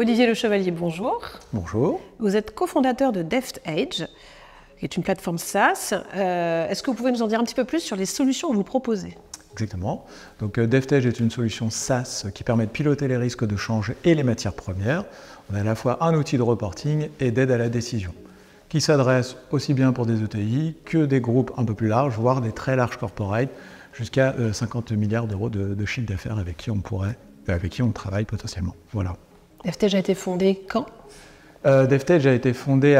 Olivier Le Chevalier, bonjour. Bonjour. Vous êtes cofondateur de DefTEdge, qui est une plateforme SaaS. Est-ce que vous pouvez nous en dire un petit peu plus sur les solutions que vous proposez? Exactement. Donc DefTEdge est une solution SaaS qui permet de piloter les risques de change et les matières premières. On a à la fois un outil de reporting et d'aide à la décision, qui s'adresse aussi bien pour des ETI que des groupes un peu plus larges, voire des très larges corporates, jusqu'à 50 milliards d'euros de chiffre d'affaires avec qui on travaille potentiellement. Voilà. DefTEdge a été fondé quand? DefTEdge a été fondé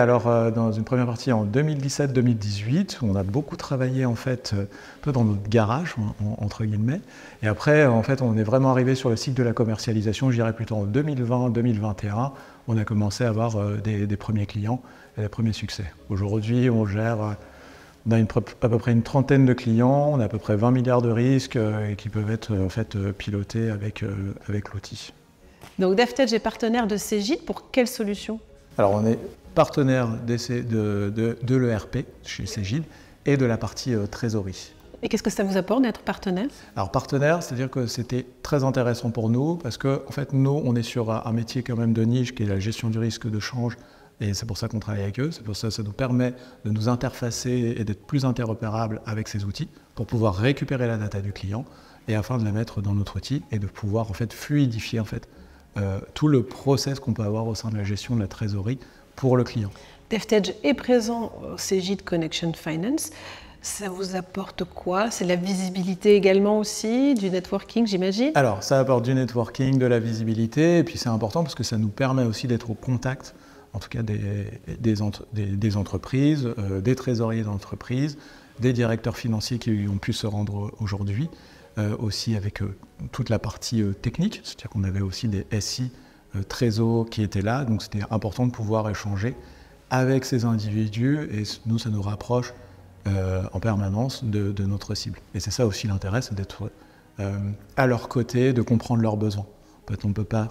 dans une première partie en 2017-2018. On a beaucoup travaillé en fait un peu dans notre garage entre guillemets. Et après en fait on est vraiment arrivé sur le cycle de la commercialisation, je dirais plutôt en 2020-2021. On a commencé à avoir des premiers clients et des premiers succès. Aujourd'hui on a à peu près une trentaine de clients, on a à peu près 20 milliards de risques qui peuvent être en fait pilotés avec l'outil. Donc DefTEdge est partenaire de Cegid pour quelle solution? Alors on est partenaire de l'ERP chez Cegid et de la partie trésorerie. Et qu'est-ce que ça vous apporte d'être partenaire? Alors partenaire, c'est-à-dire que c'était très intéressant pour nous parce que en fait nous on est sur un métier quand même de niche qui est la gestion du risque de change et c'est pour ça qu'on travaille avec eux, c'est pour ça que ça nous permet de nous interfacer et d'être plus interopérables avec ces outils pour pouvoir récupérer la data du client et afin de la mettre dans notre outil et de pouvoir en fait fluidifier en fait tout le process qu'on peut avoir au sein de la gestion de la trésorerie pour le client. DefTEdge est présent au Cegid Connection Finance. Ça vous apporte quoi? C'est de la visibilité également aussi, du networking j'imagine? Alors ça apporte du networking, de la visibilité et puis c'est important parce que ça nous permet aussi d'être au contact en tout cas des entreprises, des trésoriers d'entreprises, des directeurs financiers qui ont pu se rendre aujourd'hui. Aussi avec toute la partie technique, c'est-à-dire qu'on avait aussi des SI trésor qui étaient là, donc c'était important de pouvoir échanger avec ces individus et nous, ça nous rapproche en permanence de notre cible. Et c'est ça aussi l'intérêt, c'est d'être à leur côté, de comprendre leurs besoins. En fait, on ne peut pas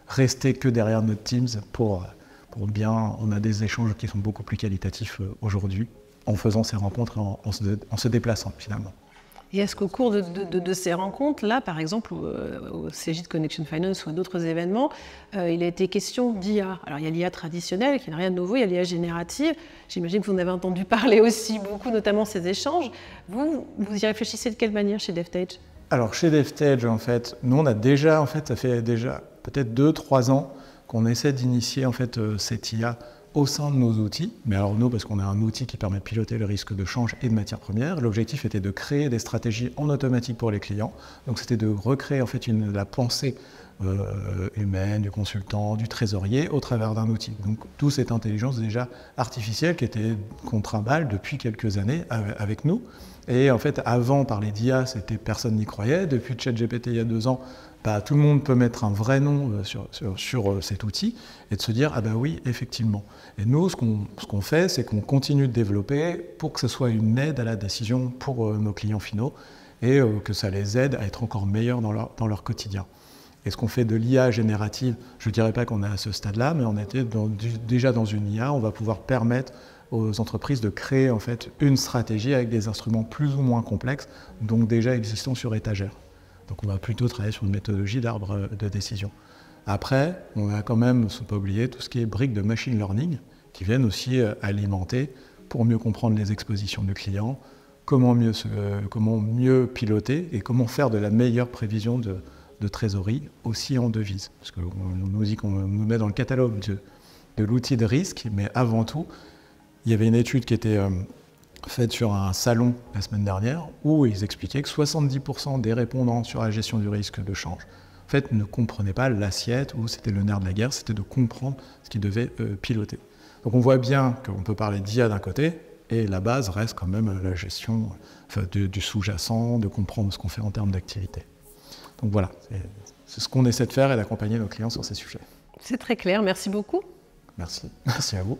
rester que derrière notre Teams pour bien, on a des échanges qui sont beaucoup plus qualitatifs aujourd'hui en faisant ces rencontres et en se déplaçant finalement. Et est-ce qu'au cours de ces rencontres-là, par exemple au Cegid Connection Finance ou à d'autres événements, il a été question d'IA? Alors il y a l'IA traditionnelle qui n'a rien de nouveau, il y a l'IA générative. J'imagine que vous en avez entendu parler aussi beaucoup, notamment ces échanges. Vous y réfléchissez de quelle manière chez DefTEdge? Alors chez DefTEdge, en fait, nous on a déjà, en fait, ça fait déjà peut-être 2-3 ans qu'on essaie d'initier en fait cette IA au sein de nos outils, mais alors nous, parce qu'on a un outil qui permet de piloter le risque de change et de matières premières, l'objectif était de créer des stratégies en automatique pour les clients. Donc c'était de recréer en fait la pensée humaine, du consultant, du trésorier au travers d'un outil. Donc toute cette intelligence déjà artificielle qu'on trimballe depuis quelques années avec nous. Et en fait, avant, parler d'IA, personne n'y croyait. Depuis ChatGPT il y a 2 ans, tout le monde peut mettre un vrai nom sur cet outil et de se dire « Ah bah oui, effectivement ». Et nous, ce qu'on fait, c'est qu'on continue de développer pour que ce soit une aide à la décision pour nos clients finaux et que ça les aide à être encore meilleurs dans leur quotidien. Et ce qu'on fait de l'IA générative, je ne dirais pas qu'on est à ce stade-là, mais on était déjà dans une IA, on va pouvoir permettre aux entreprises de créer en fait une stratégie avec des instruments plus ou moins complexes, donc déjà existants sur étagère. Donc on va plutôt travailler sur une méthodologie d'arbre de décision. Après, on a quand même, il ne faut pas oublier, tout ce qui est briques de machine learning qui viennent aussi alimenter pour mieux comprendre les expositions du client, comment mieux piloter et comment faire de la meilleure prévision de trésorerie aussi en devise. Parce qu'on nous dit qu'on nous met dans le catalogue de l'outil de risque, mais avant tout, il y avait une étude qui était faite sur un salon la semaine dernière où ils expliquaient que 70% des répondants sur la gestion du risque de change en fait, ne comprenaient pas l'assiette où c'était le nerf de la guerre, c'était de comprendre ce qu'ils devaient piloter. Donc on voit bien qu'on peut parler d'IA d'un côté et la base reste quand même la gestion du sous-jacent, de comprendre ce qu'on fait en termes d'activité. Donc voilà, c'est ce qu'on essaie de faire et d'accompagner nos clients sur ces sujets. C'est très clair, merci beaucoup. Merci à vous.